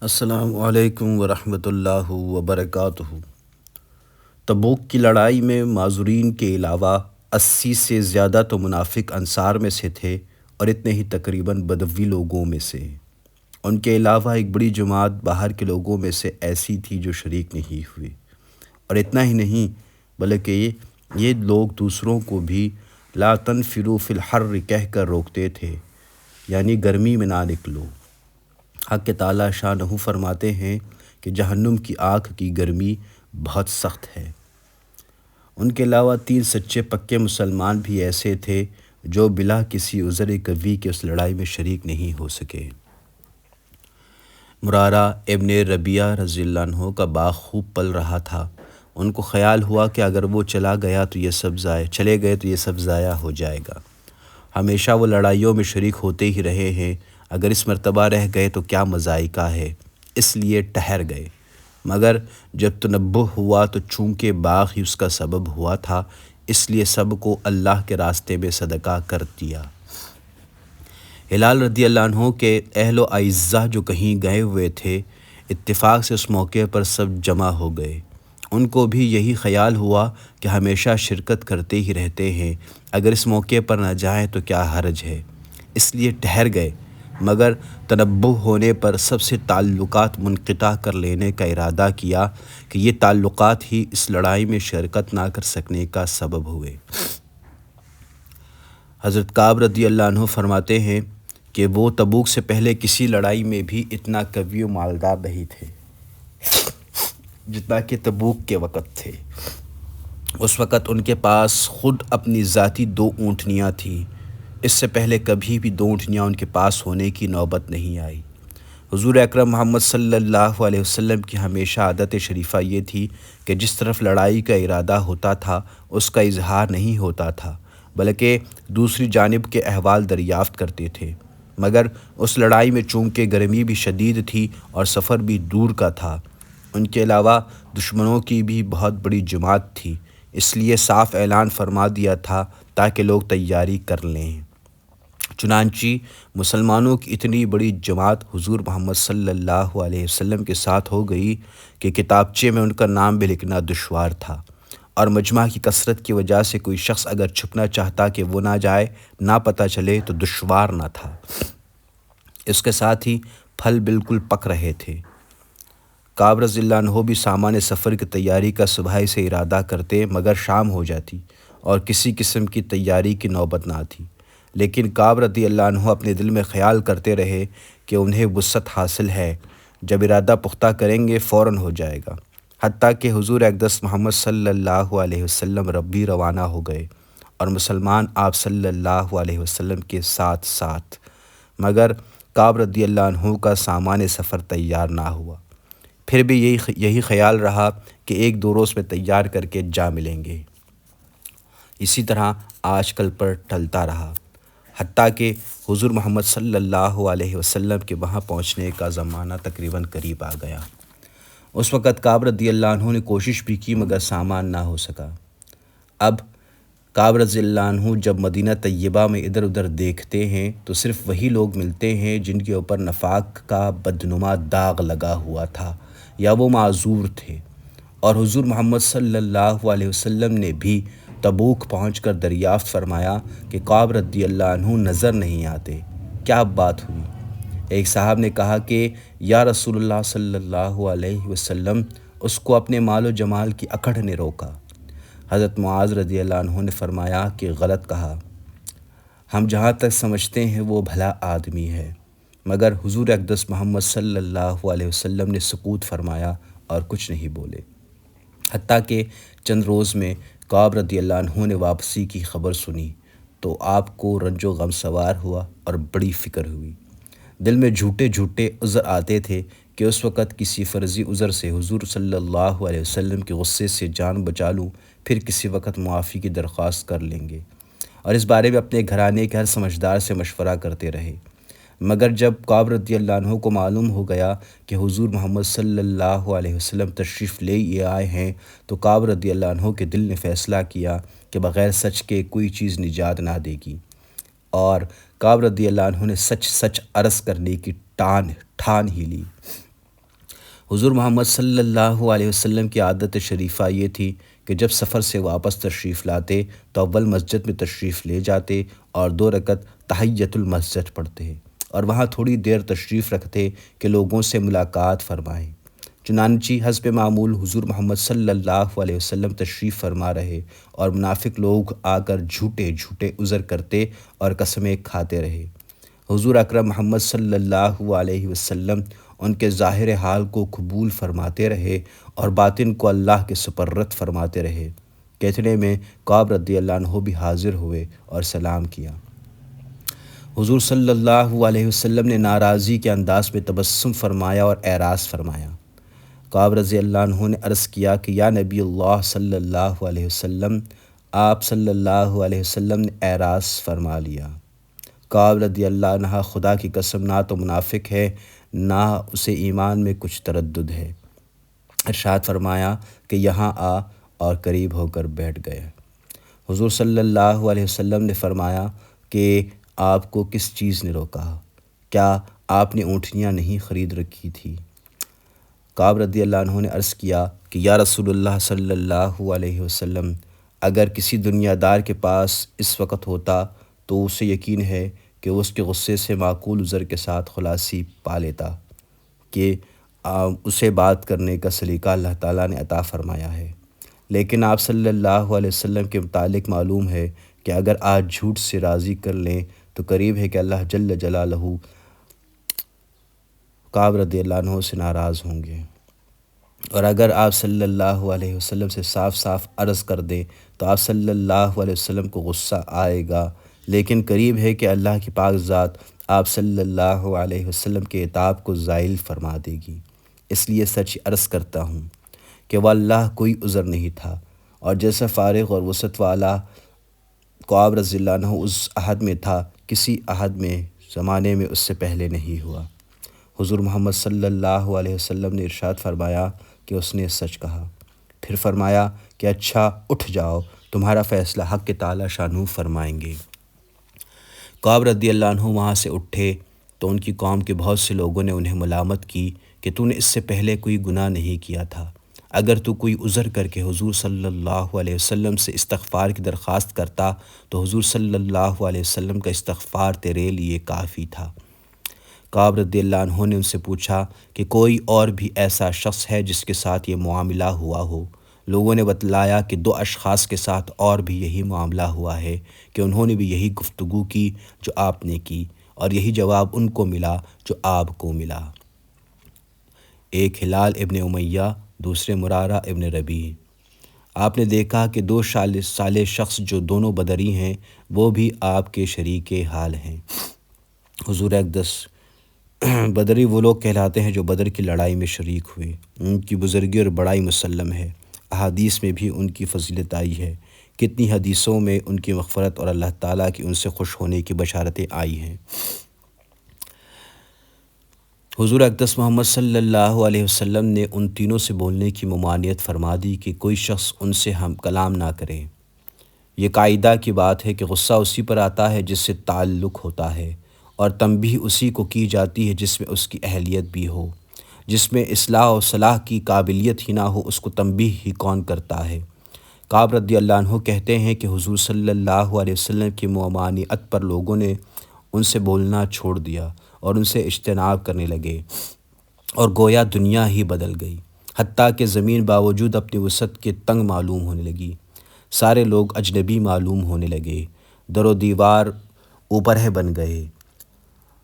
السلام علیکم ورحمۃ اللہ وبرکاتہ۔ تبوک کی لڑائی میں معذورین کے علاوہ 80 سے زیادہ تو منافق انصار میں سے تھے اور اتنے ہی تقریباً بدوی لوگوں میں سے۔ ان کے علاوہ ایک بڑی جماعت باہر کے لوگوں میں سے ایسی تھی جو شریک نہیں ہوئی، اور اتنا ہی نہیں بلکہ یہ لوگ دوسروں کو بھی لا تنفروا فی الحر کہہ کر روکتے تھے، یعنی گرمی میں نہ نکلو۔ حق تعالیٰ شانہ فرماتے ہیں کہ جہنم کی آگ کی گرمی بہت سخت ہے۔ ان کے علاوہ 3 سچے پکے مسلمان بھی ایسے تھے جو بلا کسی عذر قوی کے اس لڑائی میں شریک نہیں ہو سکے۔ مرارہ ابن ربیعہ رضی اللہ عنہ کا باغ خوب پل رہا تھا۔ ان کو خیال ہوا کہ اگر وہ چلے گئے تو یہ سب ضائع ہو جائے گا۔ ہمیشہ وہ لڑائیوں میں شریک ہوتے ہی رہے ہیں، اگر اس مرتبہ رہ گئے تو کیا مذائقہ ہے، اس لیے ٹھہر گئے۔ مگر جب تنبہ ہوا تو چونکہ باغ ہی اس کا سبب ہوا تھا، اس لیے سب کو اللہ کے راستے میں صدقہ کر دیا۔ ہلال رضی اللہ عنہ کے اہل و اعزہ جو کہیں گئے ہوئے تھے، اتفاق سے اس موقع پر سب جمع ہو گئے۔ ان کو بھی یہی خیال ہوا کہ ہمیشہ شرکت کرتے ہی رہتے ہیں، اگر اس موقع پر نہ جائیں تو کیا حرج ہے، اس لیے ٹھہر گئے۔ مگر تنبہ ہونے پر سب سے تعلقات منقطع کر لینے کا ارادہ کیا کہ یہ تعلقات ہی اس لڑائی میں شرکت نہ کر سکنے کا سبب ہوئے۔ حضرت کعب رضی اللہ عنہ فرماتے ہیں کہ وہ تبوک سے پہلے کسی لڑائی میں بھی اتنا قوی و مالدار نہیں تھے جتنا کہ تبوک کے وقت تھے۔ اس وقت ان کے پاس خود اپنی ذاتی 2 اونٹنیاں تھیں۔ اس سے پہلے کبھی بھی 2 اونٹنیاں ان کے پاس ہونے کی نوبت نہیں آئی۔ حضور اکرم محمد صلی اللہ علیہ وسلم کی ہمیشہ عادت شریفہ یہ تھی کہ جس طرف لڑائی کا ارادہ ہوتا تھا اس کا اظہار نہیں ہوتا تھا، بلکہ دوسری جانب کے احوال دریافت کرتے تھے۔ مگر اس لڑائی میں چونکہ گرمی بھی شدید تھی اور سفر بھی دور کا تھا، ان کے علاوہ دشمنوں کی بھی بہت بڑی جماعت تھی، اس لیے صاف اعلان فرما دیا تھا تاکہ لوگ تیاری کر لیں۔ چنانچہ مسلمانوں کی اتنی بڑی جماعت حضور محمد صلی اللہ علیہ وسلم کے ساتھ ہو گئی کہ کتابچے میں ان کا نام بھی لکھنا دشوار تھا، اور مجمع کی کثرت کی وجہ سے کوئی شخص اگر چھپنا چاہتا کہ وہ نہ جائے، نہ پتہ چلے تو دشوار نہ تھا۔ اس کے ساتھ ہی پھل بالکل پک رہے تھے۔ کعب رضی اللہ عنہ بھی سامان سفر کی تیاری کا صبح سے ارادہ کرتے، مگر شام ہو جاتی اور کسی قسم کی تیاری کی نوبت نہ آتی۔ لیکن کعب رضی اللہ عنہ اپنے دل میں خیال کرتے رہے کہ انہیں وسعت حاصل ہے، جب ارادہ پختہ کریں گے فوراً ہو جائے گا۔ حتیٰ کہ حضور اقدس محمد صلی اللہ علیہ وسلم ربی روانہ ہو گئے اور مسلمان آپ صلی اللہ علیہ وسلم کے ساتھ ساتھ، مگر کعب رضی اللہ عنہ کا سامان سفر تیار نہ ہوا۔ پھر بھی یہی خیال رہا کہ 1-2 روز میں تیار کر کے جا ملیں گے۔ اسی طرح آج کل پر ٹلتا رہا، حتیٰ کہ حضور محمد صلی اللہ علیہ وسلم کے وہاں پہنچنے کا زمانہ تقریباً قریب آ گیا۔ اس وقت کعب رضی اللہ عنہ نے کوشش بھی کی مگر سامان نہ ہو سکا۔ اب کعب رضی اللہ عنہ جب مدینہ طیبہ میں ادھر ادھر دیکھتے ہیں تو صرف وہی لوگ ملتے ہیں جن کے اوپر نفاق کا بدنما داغ لگا ہوا تھا یا وہ معذور تھے، اور حضور محمد صلی اللہ علیہ وسلم نے بھی تبوک پہنچ کر دریافت فرمایا کہ کعب رضی اللہ عنہ نظر نہیں آتے، کیا بات ہوئی؟ ایک صاحب نے کہا کہ یا رسول اللہ صلی اللہ علیہ وسلم، اس کو اپنے مال و جمال کی اکڑ نے روکا۔ حضرت معاذ رضی اللہ عنہ نے فرمایا کہ غلط کہا، ہم جہاں تک سمجھتے ہیں وہ بھلا آدمی ہے۔ مگر حضور اقدس محمد صلی اللہ علیہ وسلم نے سکوت فرمایا اور کچھ نہیں بولے، حتیٰ کہ چند روز میں کعب رضی اللہ عنہ نے واپسی کی خبر سنی تو آپ کو رنج و غم سوار ہوا اور بڑی فکر ہوئی۔ دل میں جھوٹے عذر آتے تھے کہ اس وقت کسی فرضی عذر سے حضور صلی اللہ علیہ وسلم کے غصے سے جان بچا لوں، پھر کسی وقت معافی کی درخواست کر لیں گے، اور اس بارے میں اپنے گھرانے کے ہر سمجھدار سے مشورہ کرتے رہے۔ مگر جب کعب رضی اللہ عنہ کو معلوم ہو گیا کہ حضور محمد صلی اللہ علیہ وسلم تشریف لے آئے ہیں تو کعب رضی اللہ عنہ کے دل نے فیصلہ کیا کہ بغیر سچ کے کوئی چیز نجات نہ دے گی، اور کعب رضی اللہ عنہ نے سچ عرض کرنے کی ٹھان ہی لی۔ حضور محمد صلی اللہ علیہ وسلم کی عادت شریفہ یہ تھی کہ جب سفر سے واپس تشریف لاتے تو اول مسجد میں تشریف لے جاتے اور 2 رکعت تحیۃ المسجد پڑھتے اور وہاں تھوڑی دیر تشریف رکھتے کہ لوگوں سے ملاقات فرمائیں۔ چنانچہ حسب معمول حضور محمد صلی اللہ علیہ وسلم تشریف فرما رہے اور منافق لوگ آ کر جھوٹے عذر کرتے اور قسمیں کھاتے رہے۔ حضور اکرم محمد صلی اللہ علیہ وسلم ان کے ظاہر حال کو قبول فرماتے رہے اور باطن کو اللہ کے سپرد فرماتے رہے کہ اتنے میں کعب رضی اللہ عنہ بھی حاضر ہوئے اور سلام کیا۔ حضور صلی اللہ علیہ وسلم نے ناراضی کے انداز میں تبسم فرمایا اور اعراض فرمایا۔ کعب رضی اللہ عنہ نے عرض کیا کہ یا نبی اللہ صلی اللہ علیہ وسلم، آپ صلی اللہ علیہ وسلم نے اعراض فرما لیا۔ کعب رضی اللہ عنہ خدا کی قسم نہ تو منافق ہے نہ اسے ایمان میں کچھ تردد ہے۔ ارشاد فرمایا کہ یہاں آ اور قریب ہو کر بیٹھ گئے۔ حضور صلی اللہ علیہ وسلم نے فرمایا کہ آپ کو کس چیز نے روکا؟ کیا آپ نے اونٹنیاں نہیں خرید رکھی تھی؟ کعب رضی اللہ عنہ نے عرض کیا کہ یا رسول اللہ صلی اللہ علیہ وسلم، اگر کسی دنیا دار کے پاس اس وقت ہوتا تو اسے یقین ہے کہ وہ اس کے غصے سے معقول عذر کے ساتھ خلاصی پا لیتا کہ اسے بات کرنے کا سلیقہ اللہ تعالیٰ نے عطا فرمایا ہے۔ لیکن آپ صلی اللہ علیہ وسلم کے متعلق معلوم ہے کہ اگر آج جھوٹ سے راضی کر لیں تو قریب ہے کہ اللہ جل جلالہ کعب رضی اللہ عنہ سے ناراض ہوں گے، اور اگر آپ صلی اللہ علیہ وسلم سے صاف صاف عرض کر دیں تو آپ صلی اللہ علیہ وسلم کو غصہ آئے گا، لیکن قریب ہے کہ اللہ کی پاک ذات آپ صلی اللہ علیہ وسلم کے عتاب کو زائل فرما دے گی۔ اس لیے سچ عرض کرتا ہوں کہ واللہ کوئی عذر نہیں تھا، اور جیسا فارغ اور وسعت والا کعب رضی اللہ عنہ اس عہد میں تھا، کسی عہد میں زمانے میں اس سے پہلے نہیں ہوا۔ حضور محمد صلی اللہ علیہ وسلم نے ارشاد فرمایا کہ اس نے سچ کہا۔ پھر فرمایا کہ اچھا اٹھ جاؤ، تمہارا فیصلہ حق تعالی شانہ فرمائیں گے۔ کعب رضی اللہ عنہ وہاں سے اٹھے تو ان کی قوم کے بہت سے لوگوں نے انہیں ملامت کی کہ تو نے اس سے پہلے کوئی گناہ نہیں کیا تھا، اگر تو کوئی عذر کر کے حضور صلی اللہ علیہ وسلم سے استغفار کی درخواست کرتا تو حضور صلی اللہ علیہ وسلم کا استغفار تیرے لیے کافی تھا۔ کعب رضی اللہ عنہ نے ان سے پوچھا کہ کوئی اور بھی ایسا شخص ہے جس کے ساتھ یہ معاملہ ہوا ہو؟ لوگوں نے بتلایا کہ 2 اشخاص کے ساتھ اور بھی یہی معاملہ ہوا ہے کہ انہوں نے بھی یہی گفتگو کی جو آپ نے کی، اور یہی جواب ان کو ملا جو آپ کو ملا۔ ایک ہلال ابن امیہ، دوسرے مرارہ ابن ربیع۔ آپ نے دیکھا کہ 2 صالح شخص جو دونوں بدری ہیں وہ بھی آپ کے شریک حال ہیں۔ حضور اقدس بدری وہ لوگ کہلاتے ہیں جو بدر کی لڑائی میں شریک ہوئے۔ ان کی بزرگی اور بڑائی مسلم ہے، احادیث میں بھی ان کی فضیلت آئی ہے، کتنی حدیثوں میں ان کی مغفرت اور اللہ تعالیٰ کی ان سے خوش ہونے کی بشارتیں آئی ہیں۔ حضور اقدس محمد صلی اللہ علیہ وسلم نے ان تینوں سے بولنے کی ممانعت فرما دی کہ کوئی شخص ان سے ہم کلام نہ کرے۔ یہ قاعدہ کی بات ہے کہ غصہ اسی پر آتا ہے جس سے تعلق ہوتا ہے، اور تنبیہ اسی کو کی جاتی ہے جس میں اس کی اہلیت بھی ہو۔ جس میں اصلاح و صلاح کی قابلیت ہی نہ ہو اس کو تنبیہ ہی کون کرتا ہے؟ کعب رضی اللہ عنہ کہتے ہیں کہ حضور صلی اللہ علیہ وسلم کی ممانعت پر لوگوں نے ان سے بولنا چھوڑ دیا اور ان سے اجتناب کرنے لگے، اور گویا دنیا ہی بدل گئی، حتیٰ کہ زمین باوجود اپنی وسعت کے تنگ معلوم ہونے لگی، سارے لوگ اجنبی معلوم ہونے لگے، در و دیوار اوپر ہے بن گئے۔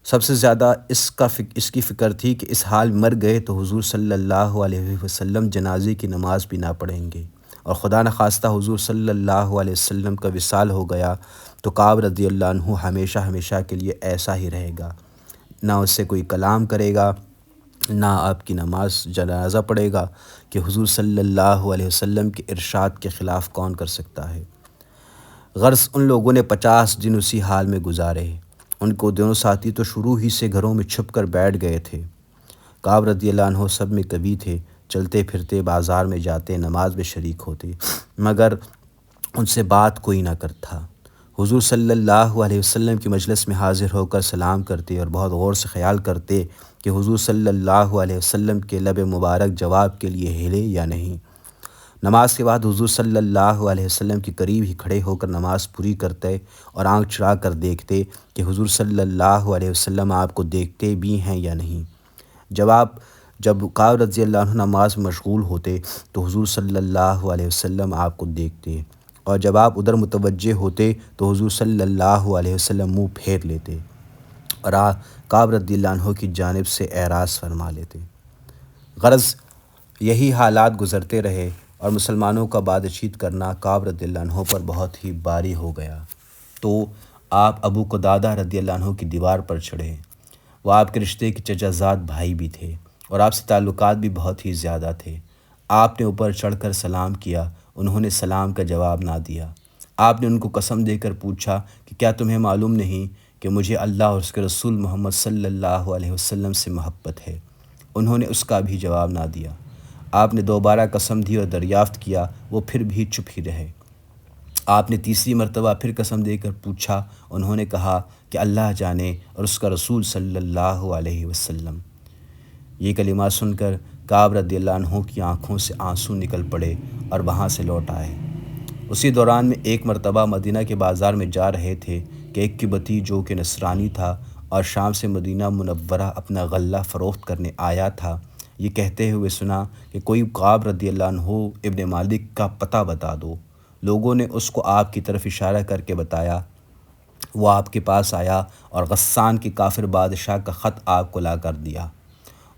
سب سے زیادہ اس کی فکر تھی کہ اس حال مر گئے تو حضور صلی اللہ علیہ وسلم جنازے کی نماز بھی نہ پڑھیں گے، اور خدا نخواستہ حضور صلی اللہ علیہ وسلم کا وصال ہو گیا تو کعب رضی اللہ عنہ ہمیشہ ہمیشہ کے لیے ایسا ہی رہے گا، نہ اس سے کوئی کلام کرے گا، نہ آپ کی نماز جنازہ پڑھے گا، کہ حضور صلی اللہ علیہ وسلم کے ارشاد کے خلاف کون کر سکتا ہے۔ غرض ان لوگوں نے 50 دن اسی حال میں گزارے۔ ان کو دونوں ساتھی تو شروع ہی سے گھروں میں چھپ کر بیٹھ گئے تھے۔ کعب رضی اللہ عنہ سب میں قوی تھے، چلتے پھرتے، بازار میں جاتے، نماز میں شریک ہوتے، مگر ان سے بات کوئی نہ کرتا۔ حضور صلی اللہ علیہ وسلم کی مجلس میں حاضر ہو کر سلام کرتے اور بہت غور سے خیال کرتے کہ حضور صلی اللہ علیہ وسلم کے لب مبارک جواب کے لیے ہلے یا نہیں۔ نماز کے بعد حضور صلی اللہ علیہ وسلم کے قریب ہی کھڑے ہو کر نماز پوری کرتے اور آنکھ چڑھا کر دیکھتے کہ حضور صلی اللہ علیہ وسلم آپ کو دیکھتے بھی ہیں یا نہیں۔ جب کعب رضی اللہ عنہ نماز میں مشغول ہوتے تو حضور صلی اللہ علیہ وسلم آپ کو دیکھتے، اور جب آپ ادھر متوجہ ہوتے تو حضور صلی اللہ علیہ وسلم منہ پھیر لیتے اور کعب رضی اللہ عنہ کی جانب سے اعراض فرما لیتے۔ غرض یہی حالات گزرتے رہے اور مسلمانوں کا بادشید کرنا کعب رضی اللہ عنہ پر بہت ہی باری ہو گیا۔ تو آپ ابو قتادہ رضی اللہ عنہ کی دیوار پر چڑھے۔ وہ آپ کے رشتے کے چچا زاد بھائی بھی تھے اور آپ سے تعلقات بھی بہت ہی زیادہ تھے۔ آپ نے اوپر چڑھ کر سلام کیا، انہوں نے سلام کا جواب نہ دیا۔ آپ نے ان کو قسم دے کر پوچھا کہ کیا تمہیں معلوم نہیں کہ مجھے اللہ اور اس کے رسول محمد صلی اللہ علیہ وسلم سے محبت ہے؟ انہوں نے اس کا بھی جواب نہ دیا۔ آپ نے دوبارہ قسم دی اور دریافت کیا، وہ پھر بھی چپ ہی رہے۔ آپ نے تیسری مرتبہ پھر قسم دے کر پوچھا، انہوں نے کہا کہ اللہ جانے اور اس کا رسول صلی اللہ علیہ وسلم۔ یہ کلمات سن کر کعب رضی اللہ عنہ کی آنکھوں سے آنسو نکل پڑے اور وہاں سے لوٹ آئے۔ اسی دوران میں ایک مرتبہ مدینہ کے بازار میں جا رہے تھے کہ ایک قبطی جو کہ نصرانی تھا اور شام سے مدینہ منورہ اپنا غلہ فروخت کرنے آیا تھا، یہ کہتے ہوئے سنا کہ کوئی کعب رضی اللہ عنہ ابن مالک کا پتہ بتا دو۔ لوگوں نے اس کو آپ کی طرف اشارہ کر کے بتایا۔ وہ آپ کے پاس آیا اور غسان کے کافر بادشاہ کا خط آپ کو لا کر دیا۔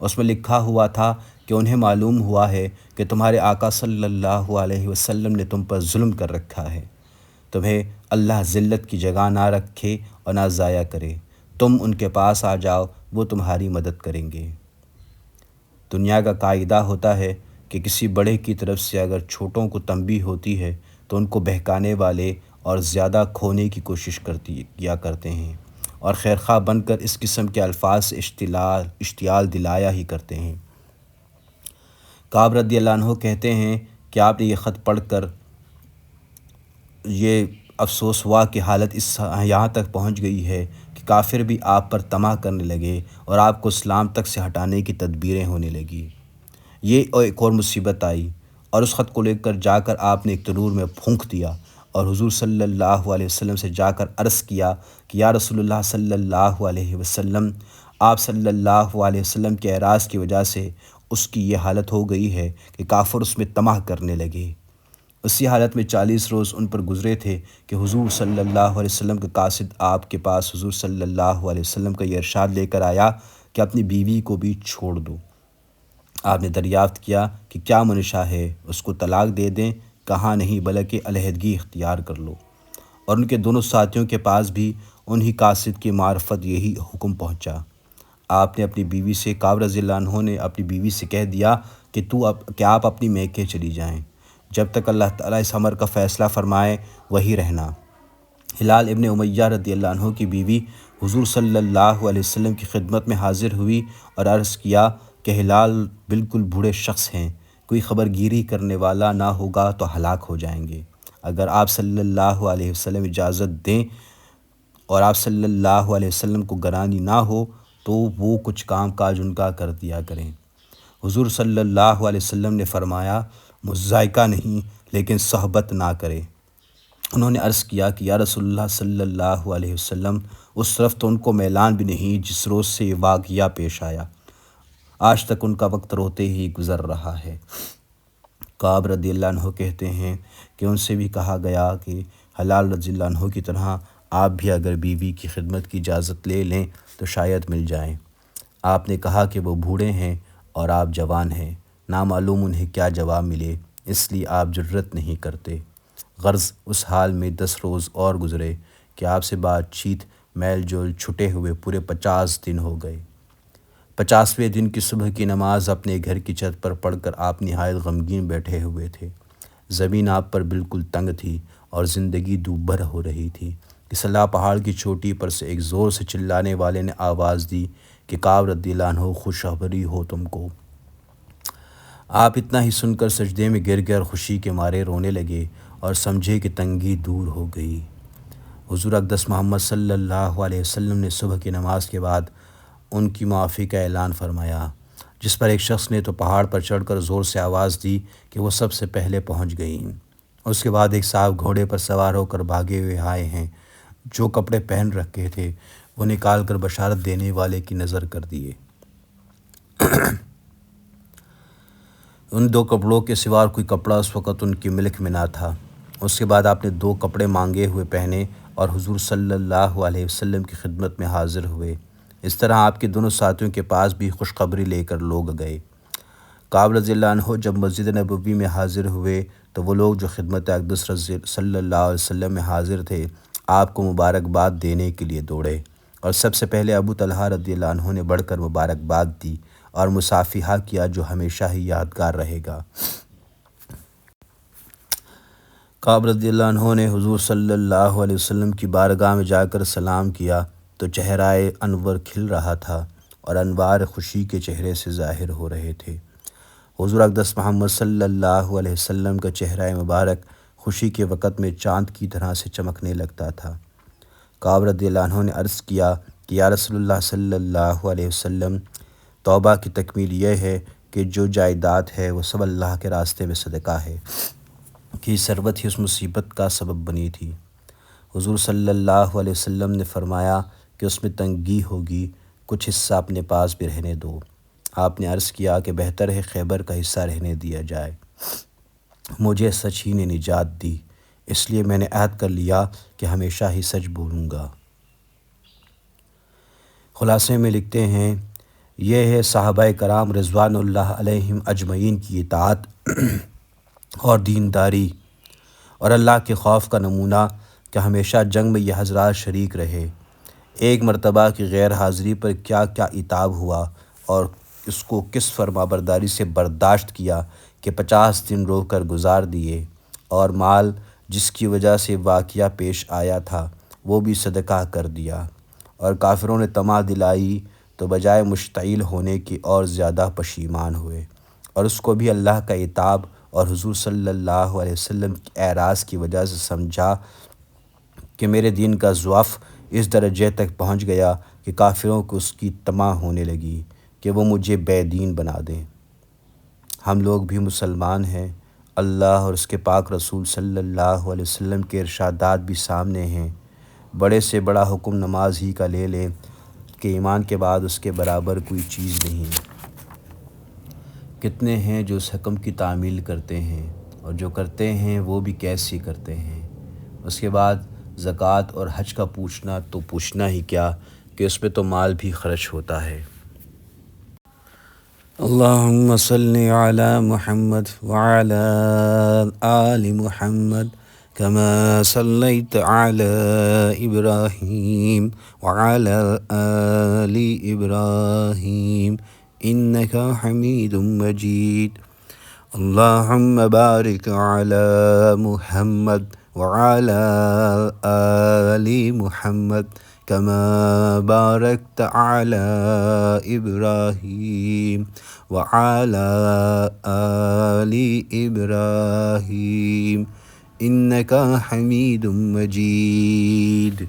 اس میں لکھا ہوا تھا کہ انہیں معلوم ہوا ہے کہ تمہارے آقا صلی اللہ علیہ وسلم نے تم پر ظلم کر رکھا ہے۔ تمہیں اللہ ذلت کی جگہ نہ رکھے اور نہ ضائع کرے۔ تم ان کے پاس آ جاؤ، وہ تمہاری مدد کریں گے۔ دنیا کا قاعدہ ہوتا ہے کہ کسی بڑے کی طرف سے اگر چھوٹوں کو تنبیہ ہوتی ہے تو ان کو بہکانے والے اور زیادہ کھونے کی کوشش کیا کرتے ہیں اور خیرخواہ بن کر اس قسم کے الفاظ سے اشتعال دلایا ہی کرتے ہیں۔ کعب رضی اللہ عنہ کہتے ہیں کہ آپ نے یہ خط پڑھ کر یہ افسوس ہوا کہ حالت یہاں تک پہنچ گئی ہے کہ کافر بھی آپ پر طمع کرنے لگے اور آپ کو اسلام تک سے ہٹانے کی تدبیریں ہونے لگی۔ یہ ایک اور مصیبت آئی اور اس خط کو لے کر جا کر آپ نے ایک تنور میں پھونک دیا اور حضور صلی اللہ علیہ وسلم سے جا کر عرض کیا کہ یا رسول اللہ صلی اللہ علیہ وسلم، آپ صلی اللہ علیہ وسلم کے اعراض کی وجہ سے اس کی یہ حالت ہو گئی ہے کہ کافر اس میں طمع کرنے لگے۔ اسی حالت میں 40 روز ان پر گزرے تھے کہ حضور صلی اللہ علیہ وسلم کا قاصد آپ کے پاس حضور صلی اللہ علیہ وسلم کا یہ ارشاد لے کر آیا کہ اپنی بیوی کو بھی چھوڑ دو۔ آپ نے دریافت کیا کہ کیا منشا ہے، اس کو طلاق دے دیں؟ کہا نہیں، بلکہ علیحدگی اختیار کر لو۔ اور ان کے دونوں ساتھیوں کے پاس بھی انہی قاصد کی معرفت یہی حکم پہنچا۔ آپ نے اپنی بیوی سے کعب رضی اللہ عنہ نے اپنی بیوی سے کہہ دیا کہ آپ اپنی میکے چلی جائیں، جب تک اللہ تعالیٰ اس امر کا فیصلہ فرمائے وہی رہنا۔ ہلال ابن امیہ رضی اللہ عنہ کی بیوی حضور صلی اللہ علیہ وسلم کی خدمت میں حاضر ہوئی اور عرض کیا کہ ہلال بالکل بوڑھے شخص ہیں، کوئی خبر گیری کرنے والا نہ ہوگا تو ہلاک ہو جائیں گے۔ اگر آپ صلی اللہ علیہ وسلم اجازت دیں اور آپ صلی اللہ علیہ وسلم کو گرانی نہ ہو تو وہ کچھ کام کاج ان کا کر دیا کریں۔ حضور صلی اللہ علیہ وسلم نے فرمایا، مضائقہ نہیں لیکن صحبت نہ کرے۔ انہوں نے عرض کیا کہ یا رسول اللہ صلی اللہ علیہ وسلم، اس طرف تو ان کو میلان بھی نہیں جس روز سے یہ واقعہ پیش آیا، آج تک ان کا وقت روتے ہی گزر رہا ہے۔ کعب رضی اللہ عنہ کہتے ہیں کہ ان سے بھی کہا گیا کہ ہلال رضی اللہ عنہ کی طرح آپ بھی اگر بیوی کی خدمت کی اجازت لے لیں تو شاید مل جائیں۔ آپ نے کہا کہ وہ بوڑھے ہیں اور آپ جوان ہیں، نامعلوم انہیں کیا جواب ملے، اس لیے آپ جرت نہیں کرتے۔ غرض اس حال میں 10 روز اور گزرے کہ آپ سے بات چیت میل جول چھٹے ہوئے پورے 50 دن ہو گئے۔ 50ویں دن کی صبح کی نماز اپنے گھر کی چھت پر پڑھ کر آپ نہایت غمگین بیٹھے ہوئے تھے۔ زمین آپ پر بالکل تنگ تھی اور زندگی دوبھر ہو رہی تھی کہ صلا پہاڑ کی چوٹی پر سے ایک زور سے چلانے والے نے آواز دی کہ کعب رضی اللہ عنہ خوشخبری ہو تم کو۔ آپ اتنا ہی سن کر سجدے میں گر گئے اور خوشی کے مارے رونے لگے اور سمجھے کہ تنگی دور ہو گئی۔ حضور اقدس محمد صلی اللہ علیہ وسلم نے صبح کی نماز کے بعد ان کی معافی کا اعلان فرمایا، جس پر ایک شخص نے تو پہاڑ پر چڑھ کر زور سے آواز دی کہ وہ سب سے پہلے پہنچ گئیں۔ اس کے بعد ایک صاحب گھوڑے پر سوار ہو کر بھاگے ہوئے آئے ہیں، جو کپڑے پہن رکھے تھے وہ نکال کر بشارت دینے والے کی نظر کر دیے۔ ان دو کپڑوں کے سوا کوئی کپڑا اس وقت ان کی ملک میں نہ تھا۔ اس کے بعد آپ نے دو کپڑے مانگے ہوئے پہنے اور حضور صلی اللہ علیہ وسلم کی خدمت میں حاضر ہوئے۔ اس طرح آپ کے دونوں ساتھیوں کے پاس بھی خوشخبری لے کر لوگ گئے۔ کعب رضی اللہ عنہ جب مسجد نبوی میں حاضر ہوئے تو وہ لوگ جو خدمت اقدس صلی اللہ علیہ وسلم میں حاضر تھے آپ کو مبارکباد دینے کے لیے دوڑے، اور سب سے پہلے ابو طلحہ رضی اللہ عنہ نے بڑھ کر مبارکباد دی اور مصافحہ کیا، جو ہمیشہ ہی یادگار رہے گا۔ کعب رضی اللہ عنہ نے حضور صلی اللہ علیہ وسلم کی بارگاہ میں جا کر سلام کیا تو چہرہ انور کھل رہا تھا اور انوار خوشی کے چہرے سے ظاہر ہو رہے تھے۔ حضور اقدس محمد صلی اللہ علیہ وسلم کا چہرہ مبارک خوشی کے وقت میں چاند کی طرح سے چمکنے لگتا تھا۔ کعب رضی اللہ عنہ نے عرض کیا کہ یا رسول اللہ صلی اللہ علیہ وسلم، توبہ کی تکمیل یہ ہے کہ جو جائیداد ہے وہ سب اللہ کے راستے میں صدقہ ہے کہ ثروت ہی اس مصیبت کا سبب بنی تھی۔ حضور صلی اللہ علیہ وسلم نے فرمایا کہ اس میں تنگی ہوگی، کچھ حصہ اپنے پاس بھی رہنے دو۔ آپ نے عرض کیا کہ بہتر ہے خیبر کا حصہ رہنے دیا جائے، مجھے سچ ہی نے نجات دی، اس لیے میں نے عہد کر لیا کہ ہمیشہ ہی سچ بولوں گا۔ خلاصے میں لکھتے ہیں، یہ ہے صحابہ کرام رضوان اللہ علیہم اجمعین کی اطاعت اور دینداری اور اللہ کے خوف کا نمونہ کہ ہمیشہ جنگ میں یہ حضرات شریک رہے۔ ایک مرتبہ کی غیر حاضری پر کیا کیا عتاب ہوا اور اس کو کس فرمانبرداری سے برداشت کیا کہ 50 دن رو کر گزار دیے، اور مال جس کی وجہ سے واقعہ پیش آیا تھا وہ بھی صدقہ کر دیا، اور کافروں نے طمع دلائی تو بجائے مشتعل ہونے کی اور زیادہ پشیمان ہوئے، اور اس کو بھی اللہ کا عتاب اور حضور صلی اللہ علیہ وسلم کی اعراض کی وجہ سے سمجھا کہ میرے دین کا ضعف اس درجے تک پہنچ گیا کہ کافروں کو اس کی طمع ہونے لگی کہ وہ مجھے بے دین بنا دیں۔ ہم لوگ بھی مسلمان ہیں، اللہ اور اس کے پاک رسول صلی اللہ علیہ وسلم کے ارشادات بھی سامنے ہیں۔ بڑے سے بڑا حکم نماز ہی کا لے لیں کہ ایمان کے بعد اس کے برابر کوئی چیز نہیں۔ کتنے ہیں جو اس حکم کی تعمیل کرتے ہیں، اور جو کرتے ہیں وہ بھی کیسی کرتے ہیں۔ اس کے بعد زکوٰۃ اور حج کا پوچھنا تو پوچھنا ہی کیا کہ اس پہ تو مال بھی خرچ ہوتا ہے۔ اللہم صلی علی محمد وعلی آل محمد كما صليت على إبراهيم وعلى آل إبراهيم إنك حميد مجيد اللهم بارك على محمد وعلى آل محمد كما باركت على إبراهيم وعلى آل إبراهيم إنك حميد مجيد۔